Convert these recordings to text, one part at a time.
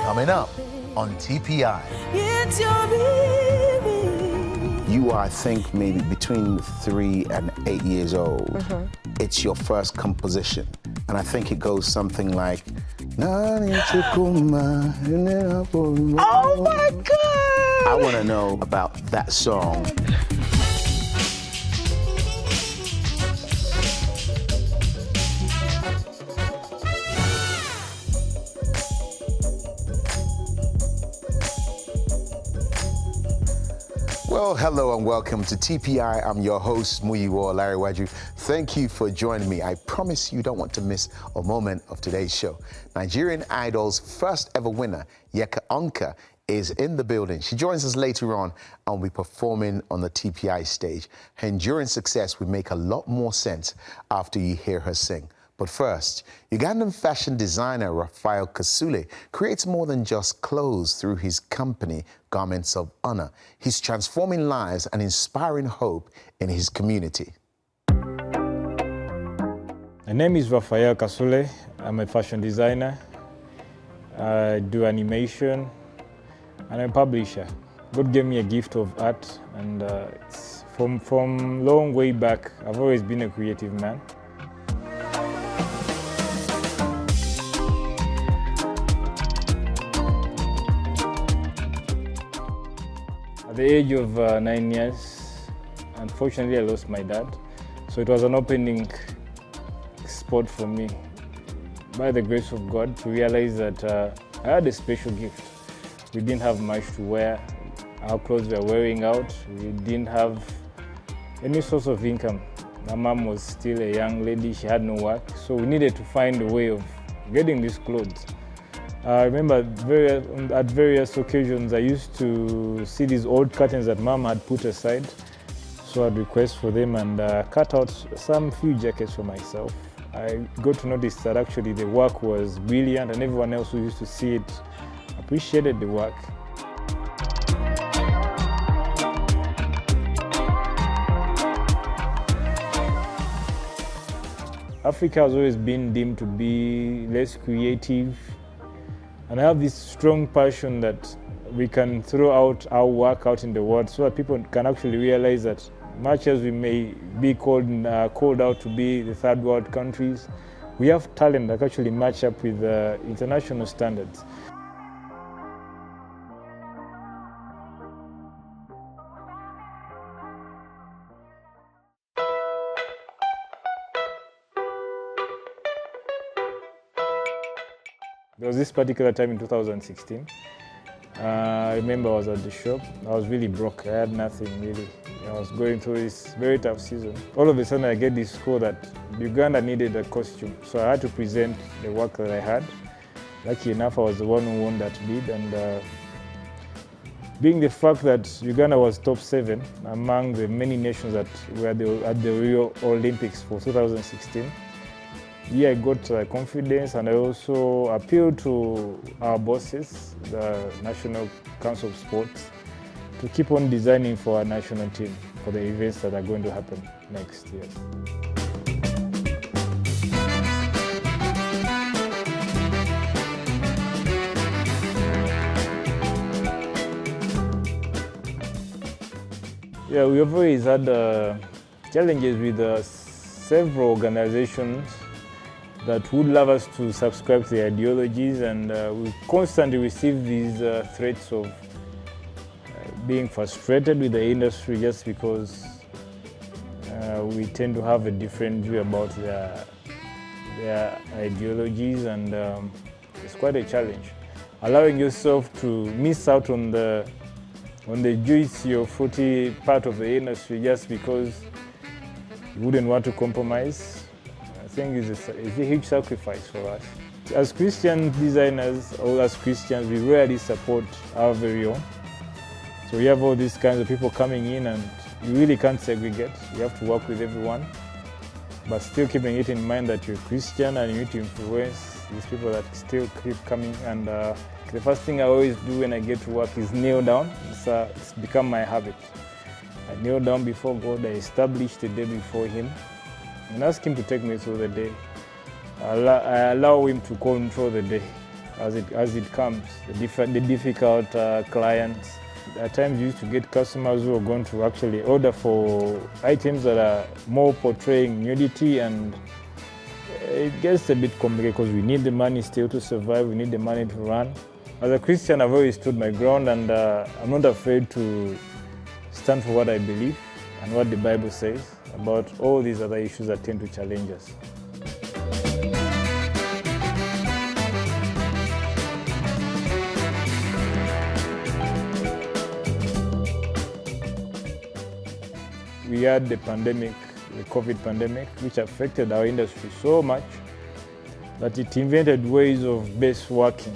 Coming up on TPI. You are, I think, maybe between 3 and 8 years old. It's your first composition. And I think it goes something like, oh my God! I want to know about that song. Well, hello and welcome to TPI. I'm your host, Muyiwa Olariwaju. Thank you for joining me. I promise you don't want to miss a moment of today's show. Nigerian Idol's first ever winner, Yeka Onka, is in the building. She joins us later on and will be performing on the TPI stage. Her enduring success will make a lot more sense after you hear her sing. But first, Ugandan fashion designer K-Rafael creates more than just clothes through his company, Garments of Honor. He's transforming lives and inspiring hope in his community. My name is Rafael Kasule. I'm a fashion designer. I do animation, and I'm a publisher. God gave me a gift of art, and it's from long way back, I've always been a creative man. At the age of 9 years, unfortunately I lost my dad. So it was an opening spot for me, by the grace of God, to realize that I had a special gift. We didn't have much to wear. Our clothes were wearing out. We didn't have any source of income. My mom was still a young lady. She had no work. So we needed to find a way of getting these clothes. I remember at various occasions, I used to see these old curtains that Mom had put aside. So I'd request for them and cut out some few jackets for myself. I got to notice that actually the work was brilliant, and everyone else who used to see it appreciated the work. Africa has always been deemed to be less creative. And I have this strong passion that we can throw out our work out in the world so that people can actually realize that much as we may be called out to be the third world countries, we have talent that actually match up with international standards. There was this particular time in 2016. I remember I was at the shop. I was really broke. I had nothing really. I was going through this very tough season. All of a sudden I get this call that Uganda needed a costume. So I had to present the work that I had. Lucky enough, I was the one who won that bid. And being the fact that Uganda was top 7 among the many nations that were at the Rio Olympics for 2016, yeah, I got confidence, and I also appealed to our bosses, the National Council of Sports, to keep on designing for our national team for the events that are going to happen next year. Yeah, we have always had challenges with several organizations that would love us to subscribe to their ideologies, and we constantly receive these threats of being frustrated with the industry just because we tend to have a different view about their ideologies, and it's quite a challenge. Allowing yourself to miss out on the juicy or fruity part of the industry just because you wouldn't want to compromise, I think is a huge sacrifice for us. As Christian designers, or as Christians, we rarely support our very own. So we have all these kinds of people coming in, and you really can't segregate. You have to work with everyone, but still keeping it in mind that you're Christian and you need to influence these people that still keep coming. And the first thing I always do when I get to work is kneel down. It's become my habit. I kneel down before God, I establish the day before Him, and ask Him to take me through the day. I allow Him to control the day. as it comes. The difficult clients. At times you used to get customers who are going to actually order for items that are more portraying nudity, and it gets a bit complicated because we need the money still to survive, we need the money to run. As a Christian, I've always stood my ground, and I'm not afraid to stand for what I believe and what the Bible says about all these other issues that tend to challenge us. We had the pandemic, the COVID pandemic, which affected our industry so much that it invented ways of best working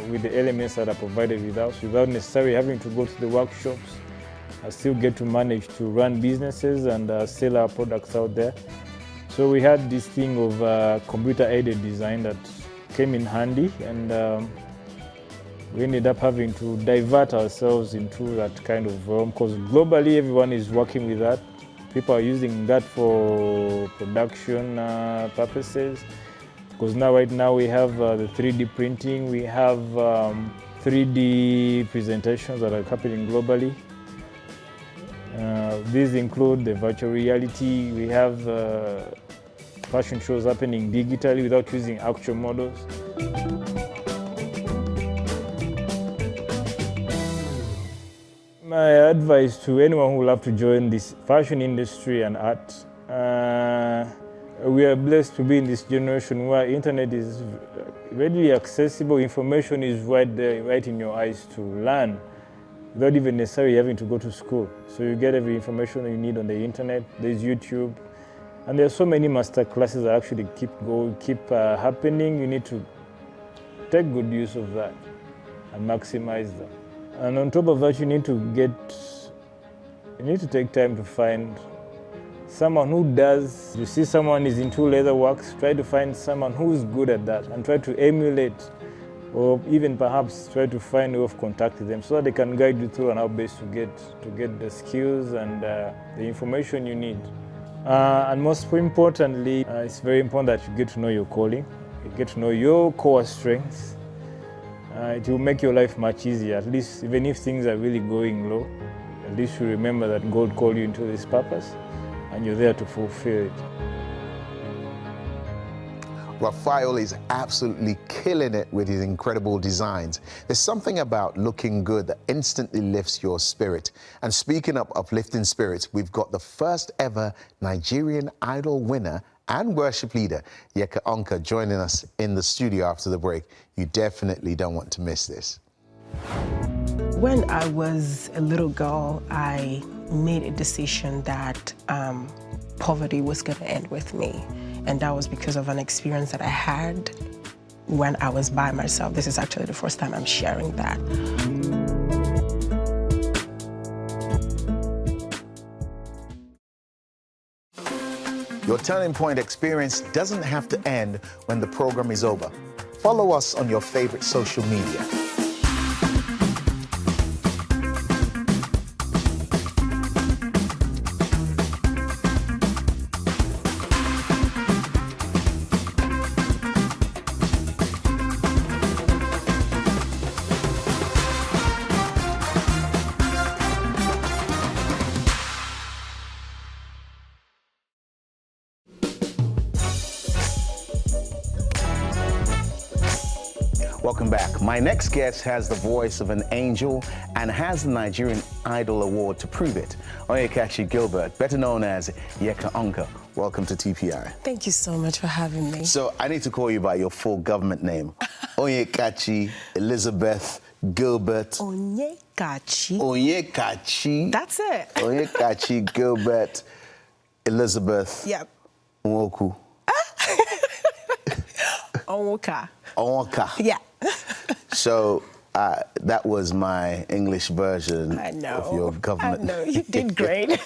with the elements that are provided with us without necessarily having to go to the workshops. I still get to manage to run businesses and sell our products out there. So we had this thing of computer-aided design that came in handy, and we ended up having to divert ourselves into that kind of realm because globally everyone is working with that. People are using that for production purposes, because right now we have the 3D printing, we have 3D presentations that are happening globally. These include the virtual reality. We have fashion shows happening digitally without using actual models. My advice to anyone who would love to join this fashion industry and art, we are blessed to be in this generation where internet is readily accessible, information is right there, right in your eyes to learn, without even necessarily having to go to school. So you get every information you need on the internet. There's YouTube, and there are so many master classes that actually keep happening. You need to take good use of that and maximize them. And on top of that, you need to take time to find someone who does. You see someone is into leather works, try to find someone who's good at that and try to emulate, or even perhaps try to find a way of contacting them so that they can guide you through on how best to get the skills and the information you need. And most importantly, it's very important that you get to know your calling, you get to know your core strengths. It will make your life much easier, at least even if things are really going low. At least you remember that God called you into this purpose and you're there to fulfill it. Rafael is absolutely killing it with his incredible designs. There's something about looking good that instantly lifts your spirit. And speaking of uplifting spirits, we've got the first ever Nigerian Idol winner and worship leader, Yeka Onka, joining us in the studio after the break. You definitely don't want to miss this. When I was a little girl, I made a decision that poverty was going to end with me. And that was because of an experience that I had when I was by myself. This is actually the first time I'm sharing that. Your turning point experience doesn't have to end when the program is over. Follow us on your favorite social media. Welcome back. My next guest has the voice of an angel and has the Nigerian Idol Award to prove it. Onyekachi Gilbert, better known as Yeka Onka. Welcome to TPI. Thank you so much for having me. So I need to call you by your full government name. Onyekachi Elizabeth Gilbert. Onyekachi. Onyekachi. That's it. Onyekachi Gilbert Elizabeth. Yep. Nwoku. Onka. Onka. Yeah. So that was my English version of your government. I know. You did great.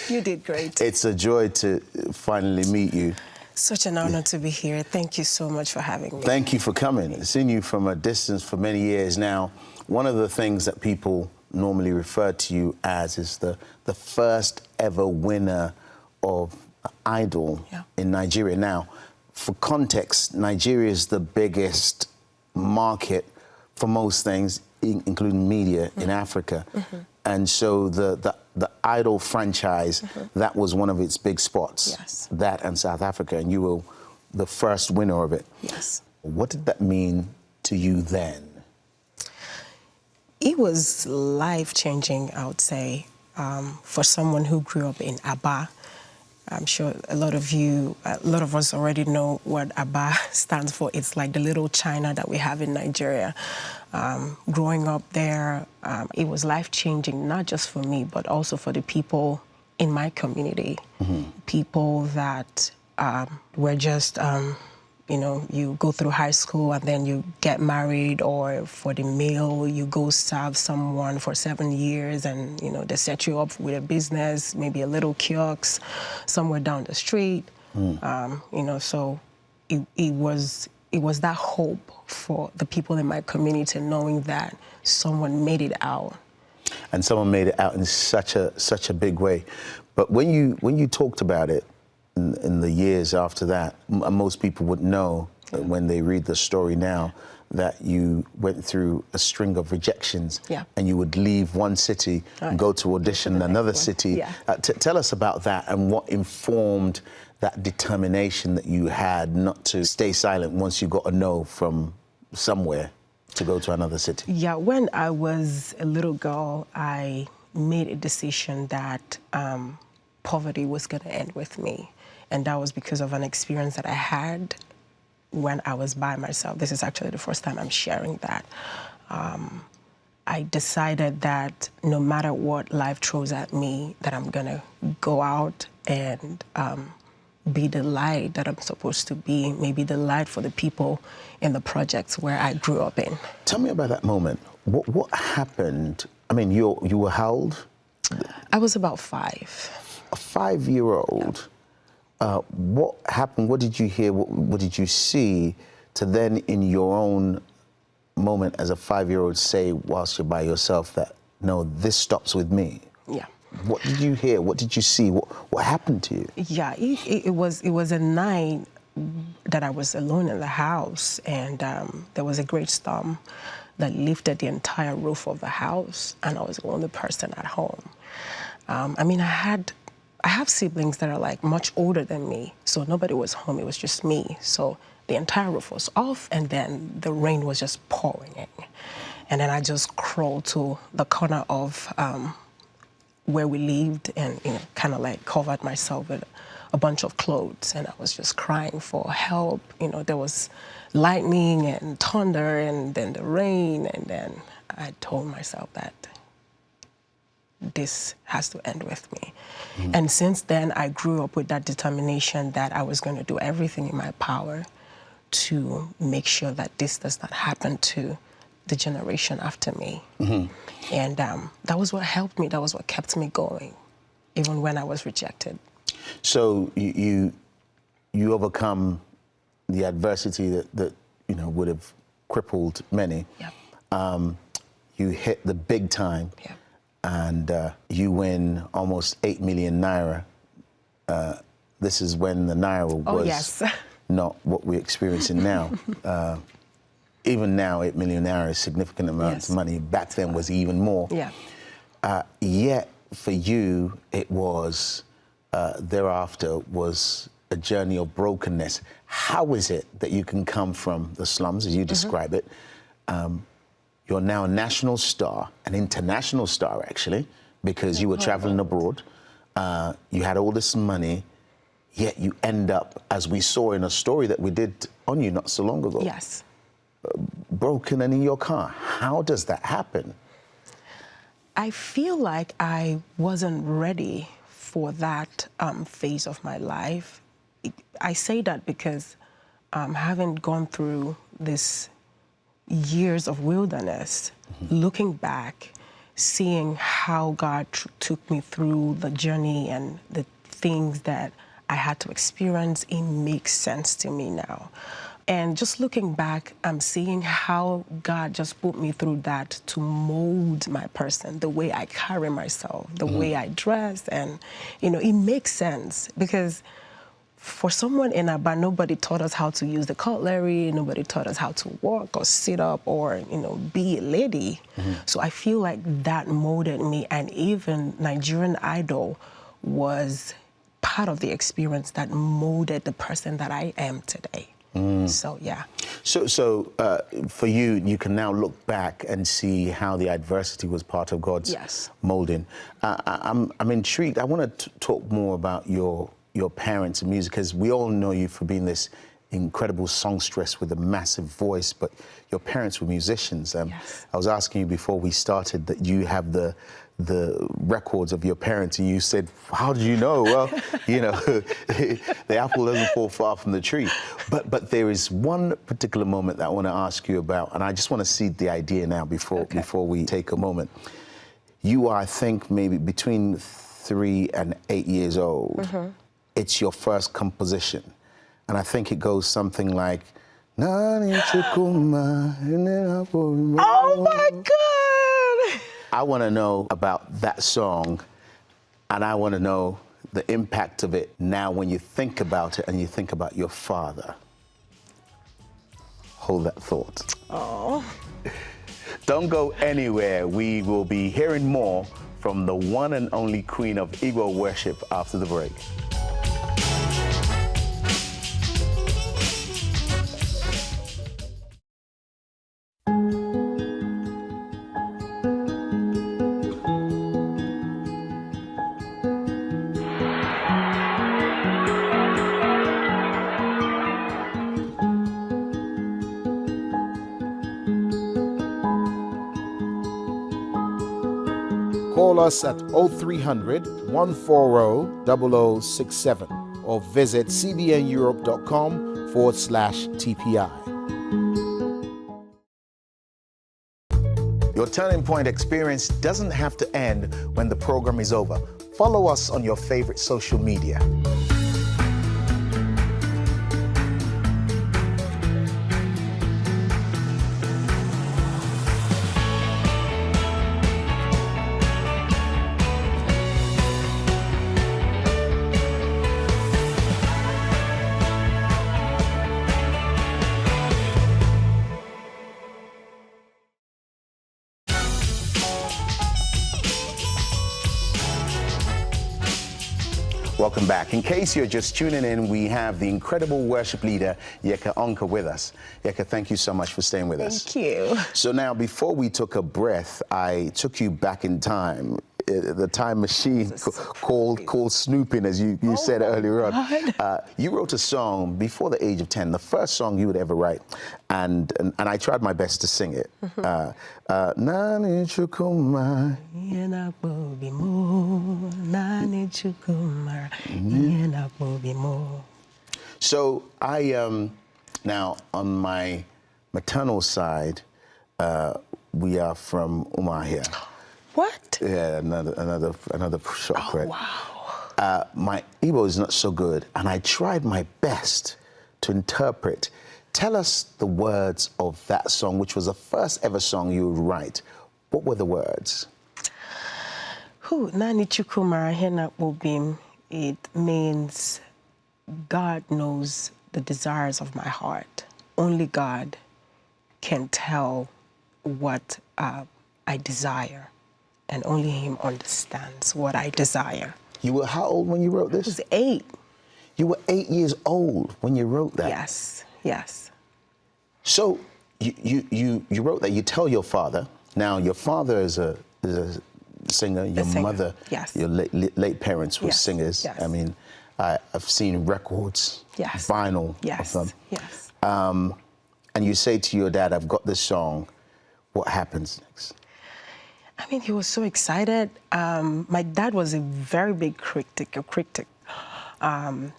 You did great. It's a joy to finally meet you. Such an honor to be here. Thank you so much for having me. Thank you for coming. I've seen you from a distance for many years now. One of the things that people normally refer to you as is the first ever winner of Idol in Nigeria. Now, for context, Nigeria is the biggest market for most things, including media, in Africa. And so the Idol franchise, that was one of its big spots. Yes. That and South Africa, and you were the first winner of it. Yes. What did that mean to you then? It was life-changing, I would say, for someone who grew up in Aba. I'm sure a lot of us already know what Aba stands for. It's like the little China that we have in Nigeria. Growing up there, it was life-changing, not just for me, but also for the people in my community. People that were just, you know, you go through high school and then you get married, or for the male, you go serve someone for 7 years and, you know, they set you up with a business, maybe a little kiosk somewhere down the street. You know, so it was that hope for the people in my community, knowing that someone made it out. And someone made it out in such a big way. But when you talked about it, in the years after that, most people would know when they read the story now that you went through a string of rejections, and you would leave one city and go to audition in another city. Tell us about that and what informed that determination that you had not to stay silent once you got a no from somewhere to go to another city. Yeah, when I was a little girl, I made a decision that poverty was going to end with me. And that was because of an experience that I had when I was by myself. This is actually the first time I'm sharing that. I decided that no matter what life throws at me, that I'm going to go out and be the light that I'm supposed to be, maybe the light for the people in the projects where I grew up in. Tell me about that moment. What happened? I mean, you were how old? I was about 5. A 5-year-old. What happened? What did you hear? What did you see to then, in your own moment as a 5-year-old, say, whilst you're by yourself, that, no, this stops with me? Yeah. What did you hear? What did you see? What happened to you? Yeah, it was a night that I was alone in the house, and there was a great storm that lifted the entire roof of the house, and I was the only person at home. I mean, I have siblings that are like much older than me, so nobody was home, it was just me. So the entire roof was off, and then the rain was just pouring in. And then I just crawled to the corner of where we lived and, you know, kind of like covered myself with a bunch of clothes, and I was just crying for help. You know, there was lightning and thunder and then the rain, and then I told myself that this has to end with me. And since then, I grew up with that determination that I was going to do everything in my power to make sure that this does not happen to the generation after me. And that was what helped me. That was what kept me going, even when I was rejected. So you overcome the adversity that you know would have crippled many. You hit the big time. And you win almost 8 million naira. This is when the naira was not what we're experiencing now. Even now, 8 million naira is a significant amount of money. Back then was even more. Yet for you, it was, thereafter was a journey of brokenness. How is it that you can come from the slums, as you describe it, you're now a national star, an international star, actually, because you were traveling abroad. You had all this money, yet you end up, as we saw in a story that we did on you not so long ago, broken and in your car. How does that happen? I feel like I wasn't ready for that phase of my life. I say that because having gone through this years of wilderness, looking back, seeing how God took me through the journey and the things that I had to experience, it makes sense to me now. And just looking back, I'm seeing how God just put me through that to mold my person, the way I carry myself, the way I dress. And, you know, it makes sense because for someone in a band, nobody taught us how to use the cutlery, nobody taught us how to walk or sit up or, be a lady. So I feel like that molded me, and even Nigerian Idol was part of the experience that molded the person that I am today. So, yeah. So for you, you can now look back and see how the adversity was part of God's molding. I'm intrigued. I want to talk more about your parents and music, because we all know you for being this incredible songstress with a massive voice, but your parents were musicians. I was asking you before we started that you have the records of your parents, and you said, how did you know? Well, the apple doesn't fall far from the tree. But there is one particular moment that I want to ask you about, and I just want to seed the idea now before we take a moment. You are, I think, maybe between 3 and 8 years old. It's your first composition, and I think it goes something like, oh my God! I want to know about that song, and I want to know the impact of it now when you think about it and you think about your father. Hold that thought. Oh. Don't go anywhere. We will be hearing more from the one and only queen of Igbo worship after the break. Call us at 0300 140 0067 or visit cbneurope.com/TPI. Your Turning Point experience doesn't have to end when the program is over. Follow us on your favorite social media. Welcome back. In case you're just tuning in, we have the incredible worship leader, Yeka Onka, with us. Yeka, thank you so much for staying with us. Thank you. So now, before we took a breath, I took you back in time, the time machine called snooping, as you said earlier on. You wrote a song before the age of 10, the first song you would ever write, and I tried my best to sing it. Nani chukuma yena bobi mo, nani chukuma yena bobi mo. So I now on my maternal side, we are from Umahia. What? Yeah, another shock, right? Wow. My Igbo is not so good, and I tried my best to interpret. Tell us the words of that song, which was the first ever song you would write. What were the words? Nani chukumara hena bobim. It means God knows the desires of my heart. Only God can tell what I desire, and only Him understands what I desire. You were how old when you wrote this? I was 8. You were 8 years old when you wrote that? Yes, yes. So you wrote that. You tell your father. Now, your father is a singer. Your mother, your late parents were singers. Yes. I mean, I've seen records, vinyl of them. Yes. And you say to your dad, I've got this song. What happens next? I mean, he was so excited. My dad was a very big critic.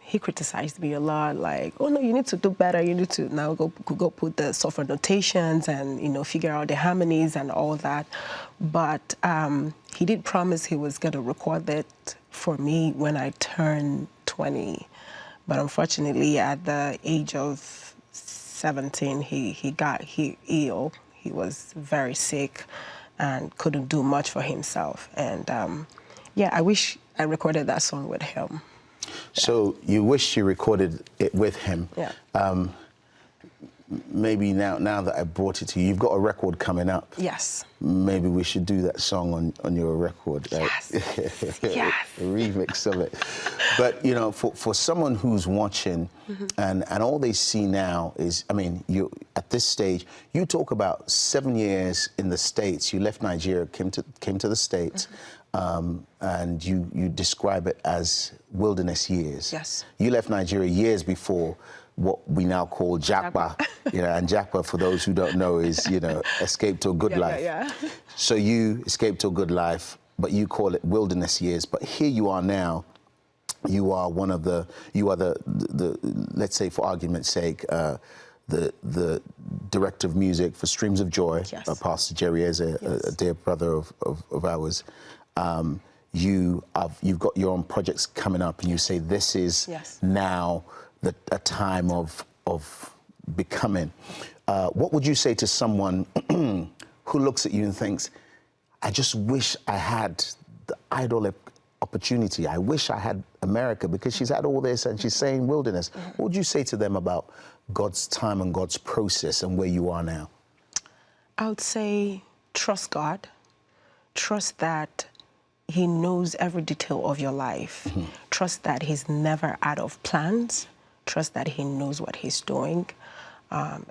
He criticized me a lot, like, oh no, you need to do better. You need to now go put the software notations and, figure out the harmonies and all that. But he did promise he was going to record it for me when I turned 20. But unfortunately, at the age of 17, he got ill. He was very sick and couldn't do much for himself. And yeah, I wish I recorded that song with him. So you wish you recorded it with him. Yeah. Maybe now that I brought it to you, you've got a record coming up. Yes. Maybe we should do that song on your record. Right? Yes. Yes. A remix of it. But, you know, for someone who's watching and all they see now is, I mean, you at this stage, you talk about 7 years in the States. You left Nigeria, came to the States, and you describe it as wilderness years. Yes. You left Nigeria years before what we now call Japa. You know, and Japa, for those who don't know, is, you know, escape to a good life. Yeah. So you escaped to a good life, but you call it wilderness years. But here you are now. You are the let's say, for argument's sake, the director of music for Streams of Joy, Yes. Pastor Jerry is a dear brother of ours. You've got your own projects coming up, and you say this is now a time of becoming. What would you say to someone who looks at you and thinks, I just wish I had the Idol opportunity. I wish I had America, because she's had all this and she's saying wilderness. What would you say to them about God's time and God's process and where you are now? I would say trust God. Trust that He knows every detail of your life. Trust that He's never out of plans. Trust that He knows what He's doing.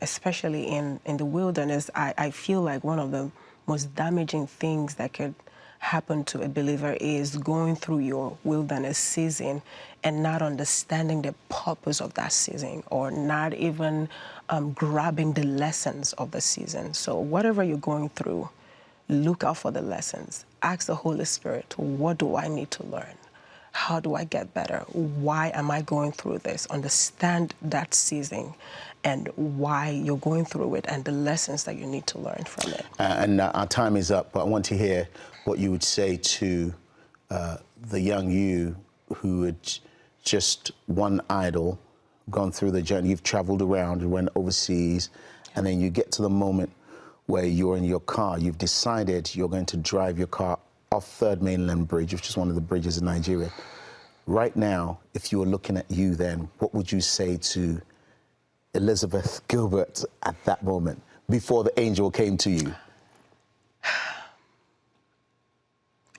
Especially in the wilderness, I feel like one of the most damaging things that could happen to a believer is going through your wilderness season and not understanding the purpose of that season, or not even grabbing the lessons of the season. So whatever you're going through, look out for the lessons. Ask the Holy Spirit, what do I need to learn? How do I get better? Why am I going through this? Understand that season and why you're going through it and the lessons that you need to learn from it. And our time is up, but I want to hear what you would say to the young you who had just won Idol, gone through the journey. You've traveled around and went overseas, and then you get to the moment where you're in your car. You've decided you're going to drive your car off Third Mainland Bridge, which is one of the bridges in Nigeria. Right now, if you were looking at you then, what would you say to Elizabeth Gilbert at that moment, before the angel came to you?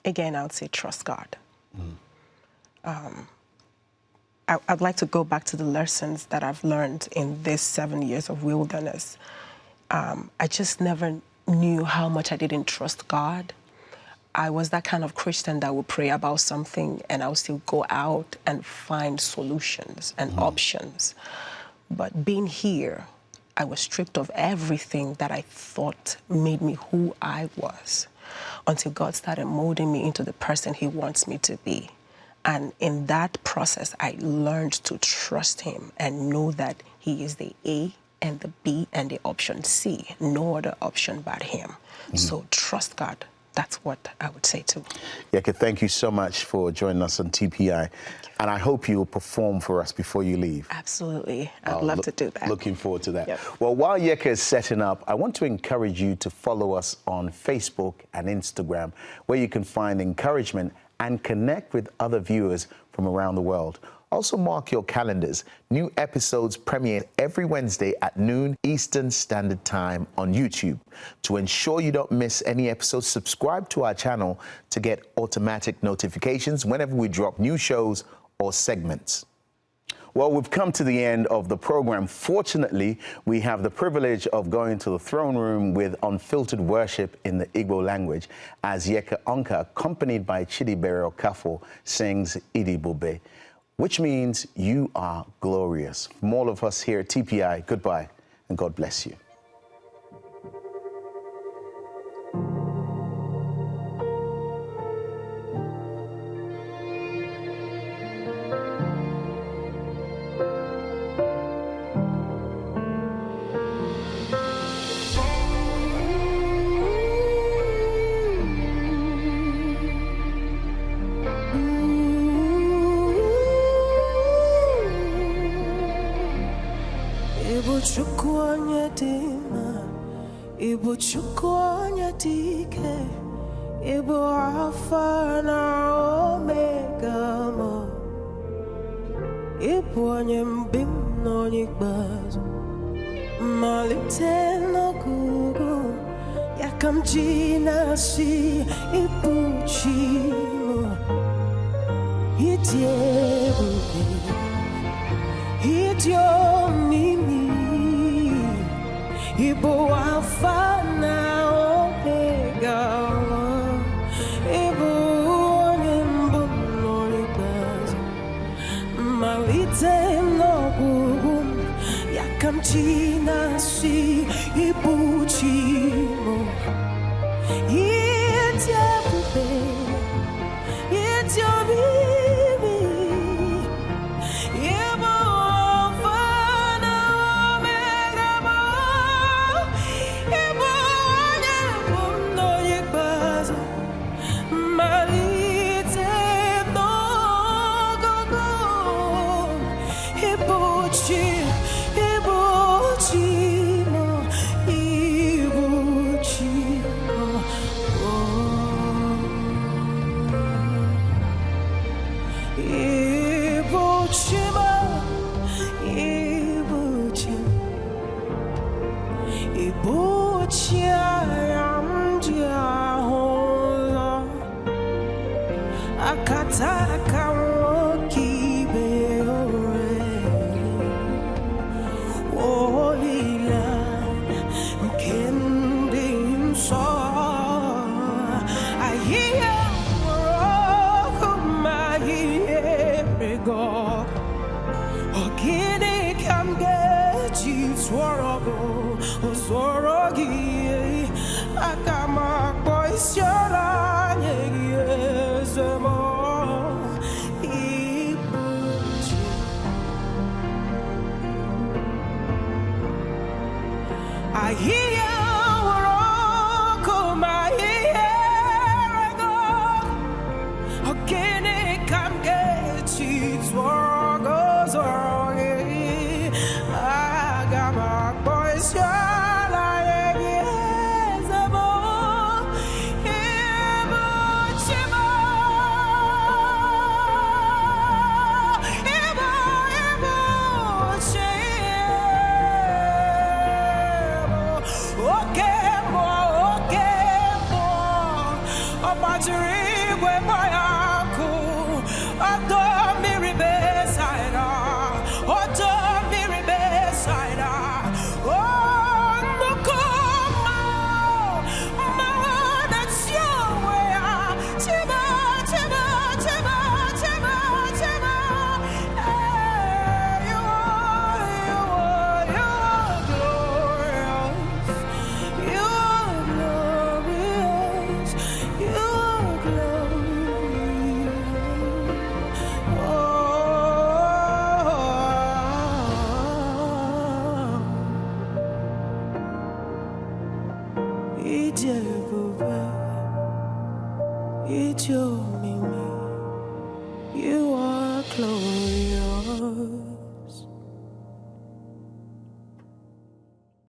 Again, I would say trust God. I'd like to go back to the lessons that I've learned in this 7 years of wilderness. I just never knew how much I didn't trust God. I was that kind of Christian that would pray about something and I would still go out and find solutions and options. But being here, I was stripped of everything that I thought made me who I was, until God started molding me into the person He wants me to be. And in that process, I learned to trust Him and know that He is the A and the B and the option C, no other option but Him. So trust God. That's what I would say too. Yeka, thank you so much for joining us on TPI. And I hope you will perform for us before you leave. Absolutely. I'd love to do that. Looking forward to that. Yep. Well, while Yeka is setting up, I want to encourage you to follow us on Facebook and Instagram, where you can find encouragement and connect with other viewers from around the world. Also mark your calendars. New episodes premiere every Wednesday at noon Eastern Standard Time on YouTube. To ensure you don't miss any episodes, subscribe to our channel to get automatic notifications whenever we drop new shows or segments. Well, we've come to the end of the program. Fortunately, we have the privilege of going to the throne room with unfiltered worship in the Igbo language as Yeka Onka, accompanied by Chidibere Okafo, sings Idibube, which means you are glorious. From all of us here at TPI, goodbye and God bless you. Ibu chukwanya dike, Ibu Alpha na Omega mo. Iponye mbim no nikbazo Malite no gugu Yakamjina si ipuchimo Idiebuke Idiomimi Ibo Alpha na Omega Ibo Onyembo no nikbazo Malite no gugu Yakamjina si ipuchimo Idiebuke Idiomibi Ibo Alpha na Omega Ibo Onyembo no nikbazo Malite no gugu Ibuchimo Akataka wokibe ore Olila Kendim so I hear my ego Okine can get you sworogo Sworogi Akama boys yara I hear my ego. Again, it can get cheats or goes wrong. I got my boys, Idio